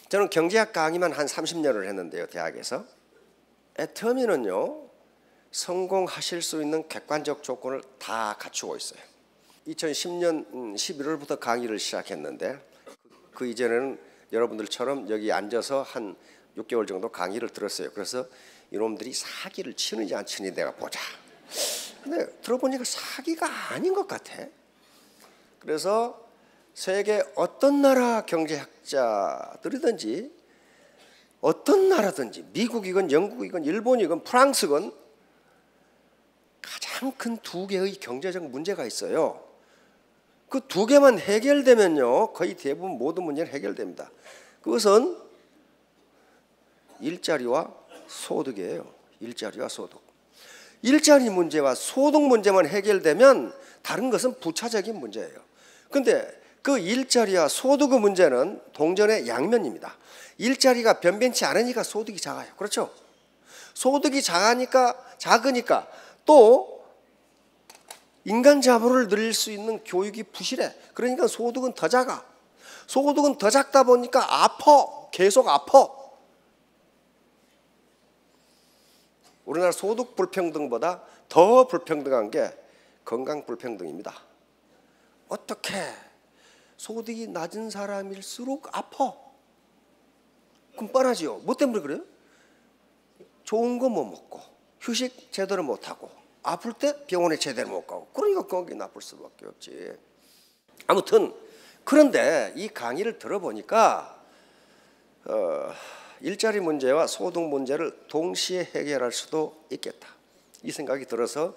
저는 경제학 강의만 한 30년을 했는데요, 대학에서. 애터미는요, 성공하실 수 있는 객관적 조건을 다 갖추고 있어요. 2010년 11월부터 강의를 시작했는데 그 이전에는 여러분들처럼 여기 앉아서 한 6개월 정도 강의를 들었어요. 그래서 이놈들이 사기를 치는지 안 치는지 내가 보자. 근데 들어보니까 사기가 아닌 것 같아. 그래서 세계 어떤 나라 경제학자들이든지 어떤 나라든지 미국이건 영국이건 일본이건 프랑스건 가장 큰 두 개의 경제적 문제가 있어요. 그 두 개만 해결되면요, 거의 대부분 모든 문제는 해결됩니다. 그것은 일자리와 소득이에요. 일자리와 소득. 일자리 문제와 소득 문제만 해결되면 다른 것은 부차적인 문제예요. 그런데 그 일자리와 소득의 문제는 동전의 양면입니다. 일자리가 변변치 않으니까 소득이 작아요. 그렇죠? 소득이 작으니까 또 인간 자본을 늘릴 수 있는 교육이 부실해. 그러니까 소득은 더 작아. 소득은 더 작다 보니까 아파. 계속 아파. 우리나라 소득 불평등보다 더 불평등한 게 건강 불평등입니다. 어떻게 소득이 낮은 사람일수록 아파? 그럼 뻔하지요. 뭐 때문에 그래요? 좋은 거 못 먹고 휴식 제대로 못 하고 아플 때 병원에 제대로 못 가고 그러니까 건강이 나쁠 수밖에 없지. 아무튼 그런데 이 강의를 들어보니까 일자리 문제와 소득 문제를 동시에 해결할 수도 있겠다. 이 생각이 들어서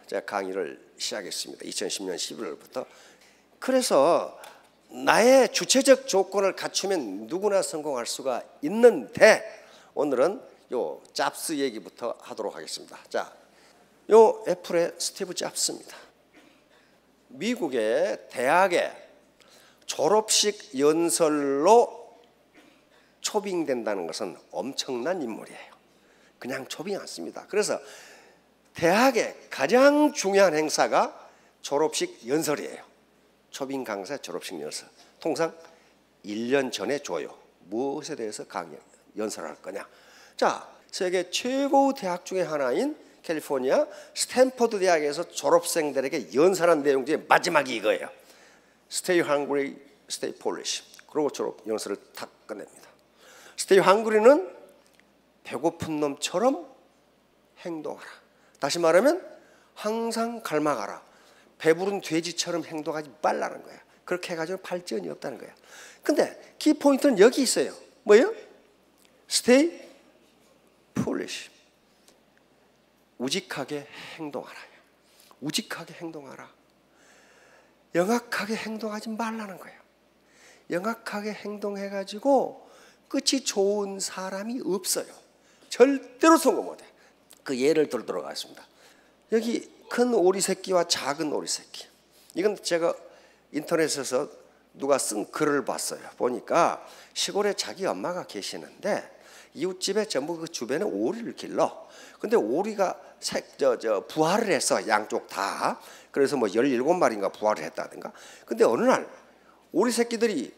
제가 강의를 시작했습니다. 2010년 11월부터. 그래서 나의 주체적 조건을 갖추면 누구나 성공할 수가 있는데 오늘은 요 잡스 얘기부터 하도록 하겠습니다. 자, 요 애플의 스티브 잡스입니다. 미국의 대학에 졸업식 연설로 초빙된다는 것은 엄청난 인물이에요. 그냥 초빙 않습니다. 그래서 대학의 가장 중요한 행사가 졸업식 연설이에요. 초빙 강사 졸업식 연설. 통상 1년 전에 줘요. 무엇에 대해서 연설할 거냐. 자, 세계 최고 대학 중에 하나인 캘리포니아 스탠퍼드 대학에서 졸업생들에게 연설한 내용 중에 마지막이 이거예요. Stay hungry, stay foolish. 그리고 졸업 연설을 탁 끝냅니다. Stay hungry는 배고픈 놈처럼 행동하라. 다시 말하면 항상 갈망하라. 배부른 돼지처럼 행동하지 말라는 거야. 그렇게 해가지고 발전이 없다는 거야. 근데 키포인트는 여기 있어요. 뭐예요? Stay foolish. 우직하게 행동하라. 우직하게 행동하라. 영악하게 행동하지 말라는 거예요. 영악하게 행동해가지고 끝이 좋은 사람이 없어요. 절대로 성공 못해. 그 예를 들도록 하겠습니다. 여기 큰 오리 새끼와 작은 오리 새끼. 이건 제가 인터넷에서 누가 쓴 글을 봤어요. 보니까 시골에 자기 엄마가 계시는데 이웃집에 전부 그 주변에 오리를 길러. 근데 오리가 부화를 했어. 양쪽 다. 그래서 뭐 17마리인가 부화를 했다든가. 근데 어느 날 오리 새끼들이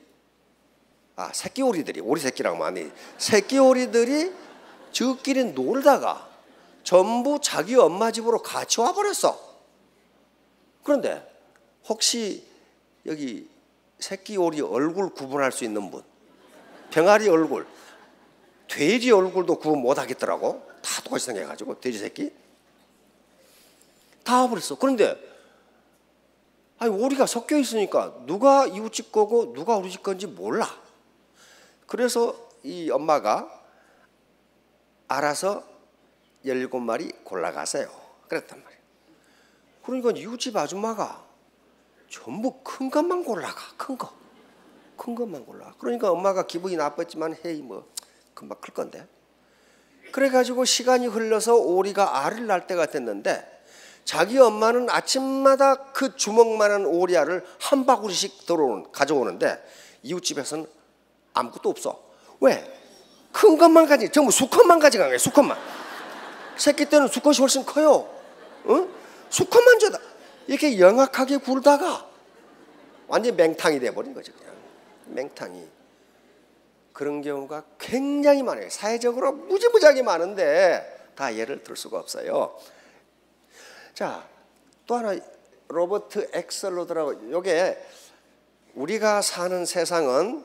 새끼 오리들이 오리 새끼라고 하면 새끼 오리들이 저끼리 놀다가 전부 자기 엄마 집으로 같이 와버렸어. 그런데 혹시 여기 새끼 오리 얼굴 구분할 수 있는 분? 병아리 얼굴, 돼지 얼굴도 구분 못하겠더라고. 다 똑같이 생겨가지고 돼지 새끼 다 와버렸어. 그런데 오리가 섞여 있으니까 누가 이웃집 거고 누가 우리 집 건지 몰라. 그래서 이 엄마가 알아서 17마리 골라가세요. 그랬단 말이에요. 그러니까 이웃집 아줌마가 전부 큰 것만 골라가. 큰 것만 골라. 그러니까 엄마가 기분이 나빴지만 헤이 뭐 금방 클 건데. 그래가지고 시간이 흘러서 오리가 알을 낳을 때가 됐는데 자기 엄마는 아침마다 그 주먹만한 오리알을 한 바구리씩 가져오는데 이웃집에서는 아무것도 없어. 왜? 큰 것만 전부 수컷만 가져간 거예요. 수컷만. 새끼 때는 수컷이 훨씬 커요. 응? 수컷만 줘다. 이렇게 영악하게 굴다가 완전히 맹탕이 돼버린 거죠. 그냥 맹탕이. 그런 경우가 굉장히 많아요. 사회적으로 무지무지하게 많은데 다 예를 들 수가 없어요. 자, 또 하나 로버트 엑셀로드라고, 이게 우리가 사는 세상은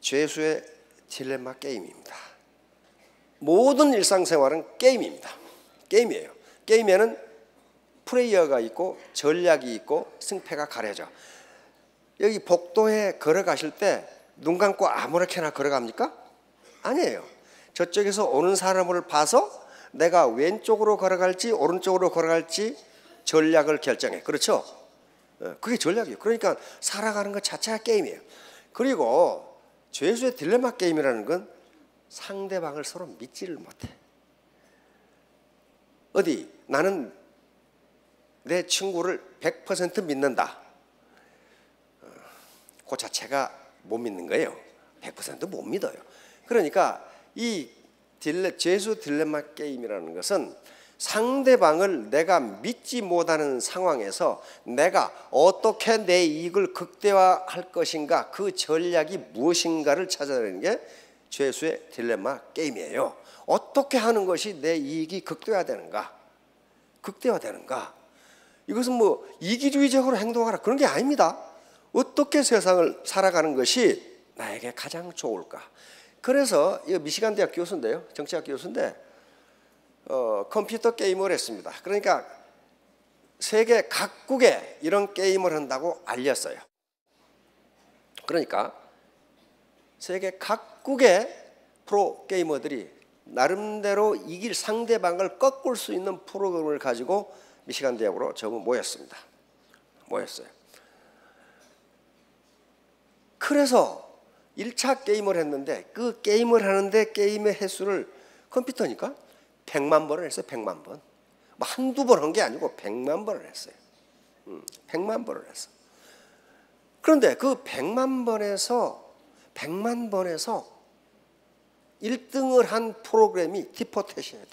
죄수의 딜레마 게임입니다. 모든 일상생활은 게임입니다. 게임이에요. 게임에는 플레이어가 있고 전략이 있고 승패가 가려져. 여기 복도에 걸어가실 때 눈 감고 아무렇게나 걸어갑니까? 아니에요. 저쪽에서 오는 사람을 봐서 내가 왼쪽으로 걸어갈지 오른쪽으로 걸어갈지 전략을 결정해. 그렇죠? 그게 전략이에요. 그러니까 살아가는 것 자체가 게임이에요. 그리고 죄수의 딜레마 게임이라는 건 상대방을 서로 믿지를 못해. 어디 나는 내 친구를 100% 믿는다. 그 자체가 못 믿는 거예요. 100% 못 믿어요. 그러니까 이 죄수 딜레마 게임이라는 것은 상대방을 내가 믿지 못하는 상황에서 내가 어떻게 내 이익을 극대화할 것인가, 그 전략이 무엇인가를 찾아내는 게 죄수의 딜레마 게임이에요. 어떻게 하는 것이 내 이익이 극대화되는가? 극대화되는가? 이것은 뭐 이기주의적으로 행동하라 그런 게 아닙니다. 어떻게 세상을 살아가는 것이 나에게 가장 좋을까? 그래서 이 미시간 대학 교수인데요, 정치학 교수인데 컴퓨터 게임을 했습니다. 그러니까 세계 각국에 이런 게임을 한다고 알렸어요. 그러니까 세계 각국의 프로 게이머들이 나름대로 이길 상대방을 꺾을 수 있는 프로그램을 가지고 미시간 대학으로 전부 모였습니다. 그래서 1차 게임을 했는데 그 게임을 하는데 게임의 횟수를 컴퓨터니까 100만 번을 했어요. 100만 번. 뭐 한두 번 한 게 아니고 100만 번을 했어요. 100만 번을 했어. 그런데 그 100만 번에서 1등을 한 프로그램이 티포텟이에요.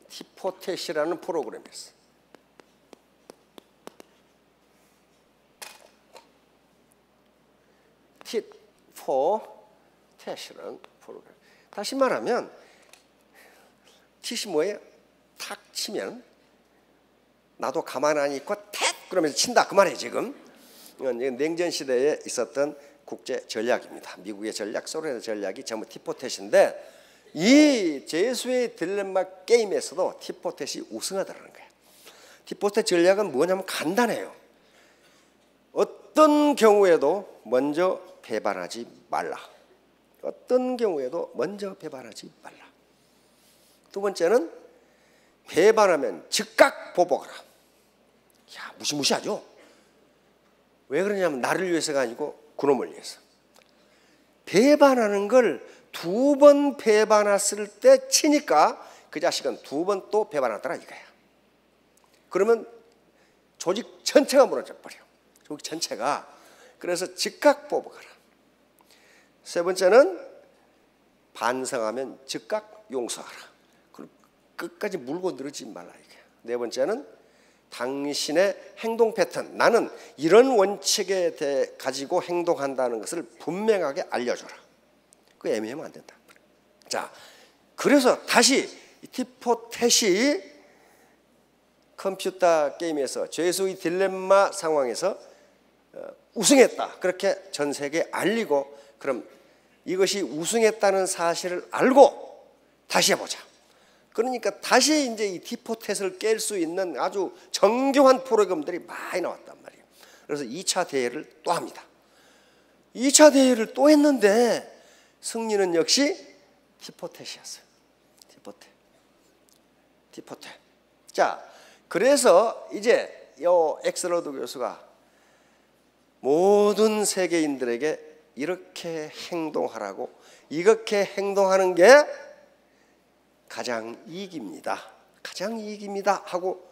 티포텟이라는 프로그램이었어요. 티포텟이라는 프로그램. 다시 말하면 티 뭐예요? 탁 치면 나도 가만 안 있고 탁 그러면서 친다 그 말이에요. 지금 냉전 시대에 있었던 국제 전략입니다. 미국의 전략, 소련의 전략이 전부 티포텟인데 이 죄수의 딜레마 게임에서도 티포텟이 우승하더라는 거예요. 티포텟 전략은 뭐냐면 간단해요. 어떤 경우에도 먼저 배반하지 말라. 어떤 경우에도 먼저 배반하지 말라. 두 번째는 배반하면 즉각 보복하라. 야, 무시무시하죠. 왜 그러냐면 나를 위해서가 아니고 그놈을 위해서. 배반하는 걸 2번 배반했을 때 치니까 그 자식은 2번 또 배반하더라 이거야. 그러면 조직 전체가 무너져 버려. 조직 전체가. 그래서 즉각 보복하라. 세 번째는 반성하면 즉각 용서하라. 끝까지 물고 늘지 말라 이게. 네 번째는 당신의 행동 패턴, 나는 이런 원칙에 대해 가지고 행동한다는 것을 분명하게 알려줘라. 그 애매하면 안 된다. 자, 그래서 다시 티포텟이 컴퓨터 게임에서 죄수의 딜레마 상황에서 우승했다. 그렇게 전 세계에 알리고, 그럼 이것이 우승했다는 사실을 알고 다시 해보자. 그러니까 다시 이제 이 티포텟을 깰 수 있는 아주 정교한 프로그램들이 많이 나왔단 말이에요. 그래서 2차 대회를 또 합니다. 2차 대회를 또 했는데 승리는 역시 티포텟이었어요. 티포텟. 자, 그래서 이제 이 엑셀로드 교수가 모든 세계인들에게 이렇게 행동하라고, 이렇게 행동하는 게 가장 이익입니다. 가장 이익입니다 하고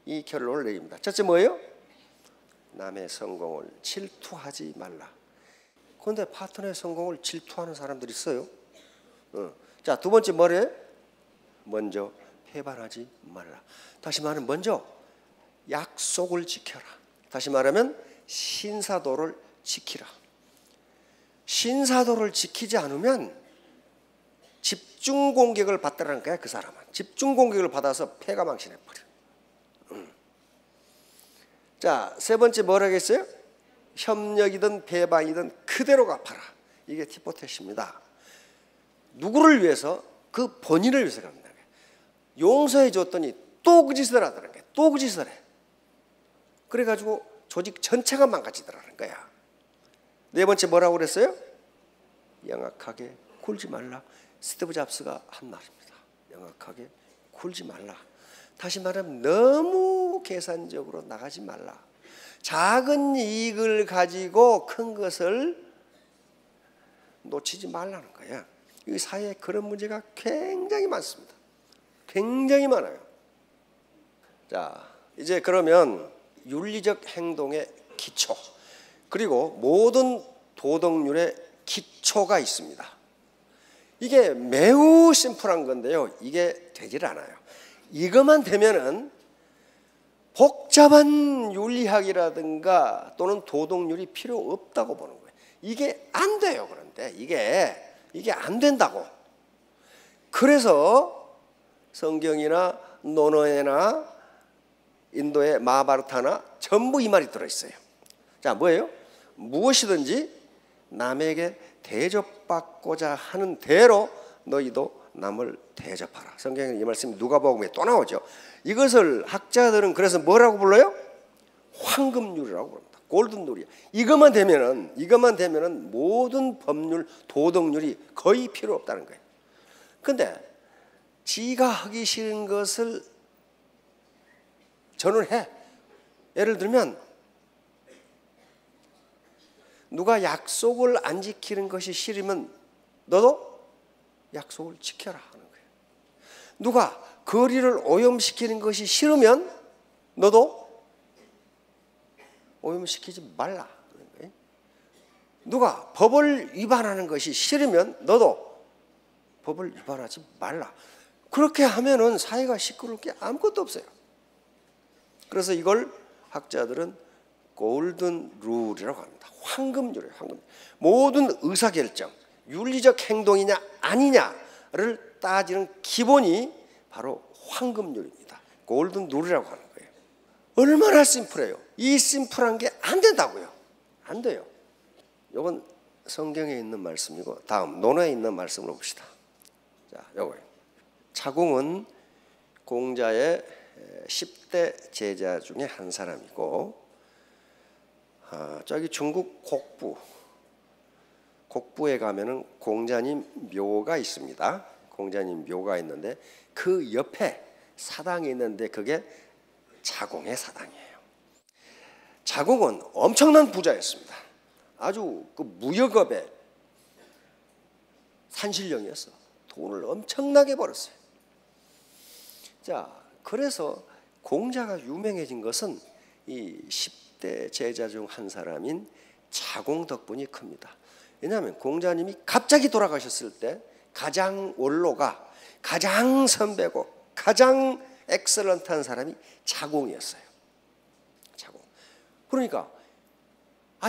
이 결론을 내립니다. 첫째 뭐예요? 남의 성공을 질투하지 말라. 그런데 파트너의 성공을 질투하는 사람들이 있어요. 자, 두 번째 뭐래? 먼저 배반하지 말라. 다시 말하면 먼저 약속을 지켜라. 다시 말하면 신사도를 지키라. 신사도를 지키지 않으면 집중 공격을 받더라는 거야. 그 사람은 집중 공격을 받아서 패가 망신해버려. 자, 세 번째 뭐라 했어요? 협력이든 배반이든 그대로 갚아라. 이게 티모테입니다. 누구를 위해서? 그 본인을 위해서 갚는다. 용서해 줬더니 또 그 짓을 하더라는 거야. 또 그 짓을 해. 그래가지고 조직 전체가 망가지더라는 거야. 네 번째 뭐라고 그랬어요? 영악하게 굴지 말라. 스티브 잡스가 한 말입니다. 영악하게 굴지 말라. 다시 말하면 너무 계산적으로 나가지 말라. 작은 이익을 가지고 큰 것을 놓치지 말라는 거야. 이 사회에 그런 문제가 굉장히 많습니다. 굉장히 많아요. 자, 이제 그러면 윤리적 행동의 기초, 그리고 모든 도덕률의 기초가 있습니다. 이게 매우 심플한 건데요, 이게 되질 않아요. 이것만 되면은 복잡한 윤리학이라든가 또는 도덕률이 필요 없다고 보는 거예요. 이게 안 돼요. 그런데 이게 안 된다고. 그래서 성경이나 논어에나 인도의 마하바라타나 전부 이 말이 들어있어요. 자, 뭐예요? 무엇이든지 남에게 대접받고자 하는 대로 너희도 남을 대접하라. 성경에 이 말씀이 누가복음에 또 나오죠. 이것을 학자들은 그래서 뭐라고 불러요? 황금률이라고 부릅니다. 골든룰이야. 이것만 되면은 모든 법률, 도덕률이 거의 필요 없다는 거예요. 근데 지가 하기 싫은 것을 저는 해. 예를 들면 누가 약속을 안 지키는 것이 싫으면 너도 약속을 지켜라 하는 거예요. 누가 거리를 오염시키는 것이 싫으면 너도 오염시키지 말라 하는 거예요. 누가 법을 위반하는 것이 싫으면 너도 법을 위반하지 말라. 그렇게 하면은 사회가 시끄러울 게 아무것도 없어요. 그래서 이걸 학자들은 골든 룰이라고 합니다. 황금률이에요. 황금. 모든 의사결정, 윤리적 행동이냐 아니냐를 따지는 기본이 바로 황금률입니다. 골든 룰이라고 하는 거예요. 얼마나 심플해요. 이 심플한 게 안 된다고요. 안 돼요. 이건 성경에 있는 말씀이고, 다음 논어에 있는 말씀으로 봅시다. 자, 요거예요. 차공은 공자의 10대 제자 중에 한 사람이고, 저기 중국 곡부에 가면은 공자님 묘가 있습니다. 공자님 묘가 있는데 그 옆에 사당이 있는데 그게 자공의 사당이에요. 자공은 엄청난 부자였습니다. 아주 그 무역업의 산신령이었어. 돈을 엄청나게 벌었어요. 자, 그래서 공자가 유명해진 것은 이 10대 제자 중 한 사람인 자공 덕분이 큽니다. 왜냐하면 공자님이 갑자기 돌아가셨을 때 가장 원로가 가장 선배고 가장 엑셀런트한 사람이 자공이었어요. 자공. 그러니까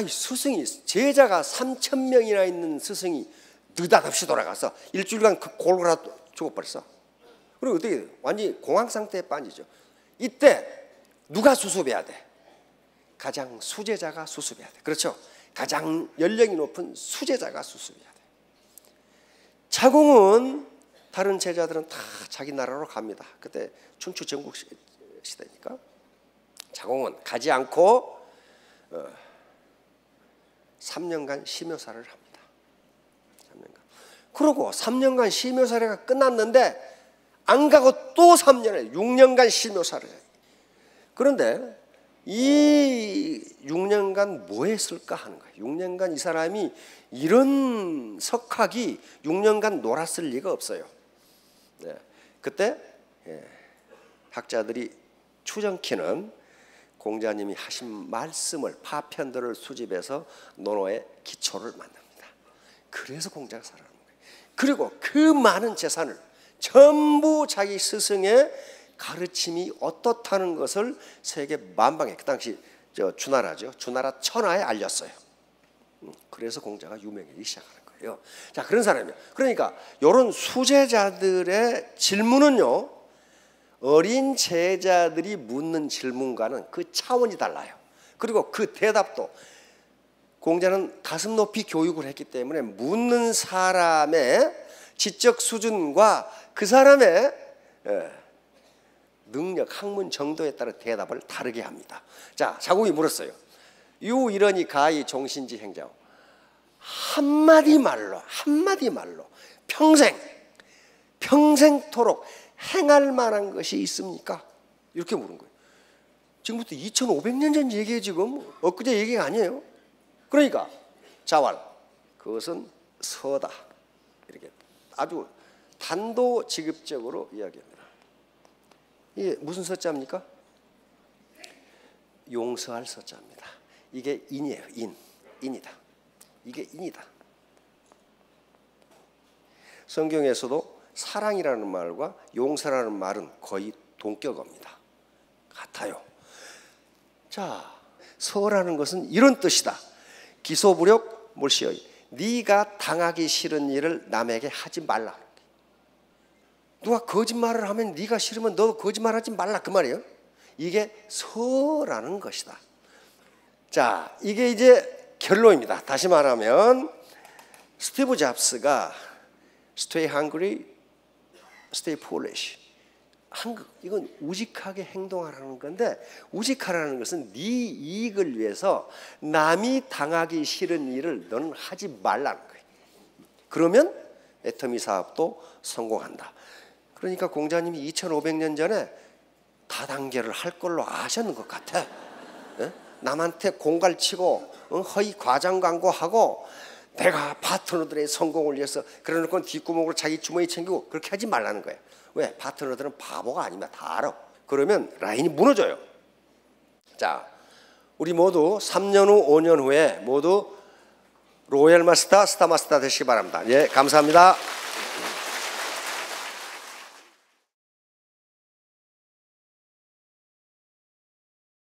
스승이, 제자가 3,000명이나 있는 스승이 느닷없이 돌아가서 일주일간 그 골고루 죽어버렸어. 그리고 어떻게 돼요? 완전히 공황 상태에 빠지죠. 이때 누가 수습해야 돼? 가장 수제자가 수습해야 돼. 그렇죠? 가장 연령이 높은 수제자가 수습해야 돼. 자공은 다른 제자들은 다 자기 나라로 갑니다. 그때 춘추 전국 시대니까. 자공은 가지 않고 3년간 심효사를 합니다. 3년간. 그러고 3년간 심효사례가 끝났는데 안 가고 또 3년에 6년간 심효사를 해요. 그런데 이 6년간 뭐 했을까 하는 거예요. 6년간 이 사람이 이런 석학이 6년간 놀았을 리가 없어요. 네. 그때 학자들이 추정키는 공자님이 하신 말씀을, 파편들을 수집해서 논어의 기초를 만듭니다. 그래서 공자가 살아나는 거예요. 그리고 그 많은 재산을 전부 자기 스승의 가르침이 어떻다는 것을 세계 만방에, 그 당시 주나라죠. 주나라 천하에 알렸어요. 그래서 공자가 유명해지기 시작하는 거예요. 자, 그런 사람이에요. 그러니까 이런 수제자들의 질문은요, 어린 제자들이 묻는 질문과는 그 차원이 달라요. 그리고 그 대답도 공자는 가슴 높이 교육을 했기 때문에 묻는 사람의 지적 수준과 그 사람의 능력, 학문 정도에 따라 대답을 다르게 합니다. 자, 자국이 물었어요. 유 이러니 가히 종신지 행자오. 한마디 말로 평생토록 행할 만한 것이 있습니까? 이렇게 물은 거예요. 지금부터 2500년 전 얘기예요. 지금 엊그제 얘기가 아니에요. 그러니까 자왈, 그것은 서다, 이렇게 아주 단도직입적으로 이야기합니다. 이게 무슨 서자입니까? 용서할 서자입니다. 이게 인이에요. 인이다. 이게 인이다. 성경에서도 사랑이라는 말과 용서라는 말은 거의 동격어입니다. 같아요. 자, 서라는 것은 이런 뜻이다. 기소부력 몰시어이. 네가 당하기 싫은 일을 남에게 하지 말라. 누가 거짓말을 하면 네가 싫으면 너도 거짓말하지 말라, 그 말이에요. 이게 서라는 것이다. 자, 이게 이제 결론입니다. 다시 말하면 스티브 잡스가 Stay hungry, stay foolish. 이건 우직하게 행동하라는 건데, 우직하라는 것은 네 이익을 위해서 남이 당하기 싫은 일을 너는 하지 말라는 거예요. 그러면 애터미 사업도 성공한다. 그러니까 공자님이 2500년 전에 다단계를 할 걸로 아셨는 것 같아. 남한테 공갈치고 허위 과장 광고하고 내가 파트너들의 성공을 위해서 그래놓고 뒷구멍으로 자기 주머니 챙기고 그렇게 하지 말라는 거예요. 왜? 파트너들은 바보가 아니면 다 알아. 그러면 라인이 무너져요. 자, 우리 모두 3년 후 5년 후에 모두 로얄 마스터, 스타 마스터 되시기 바랍니다. 예, 감사합니다.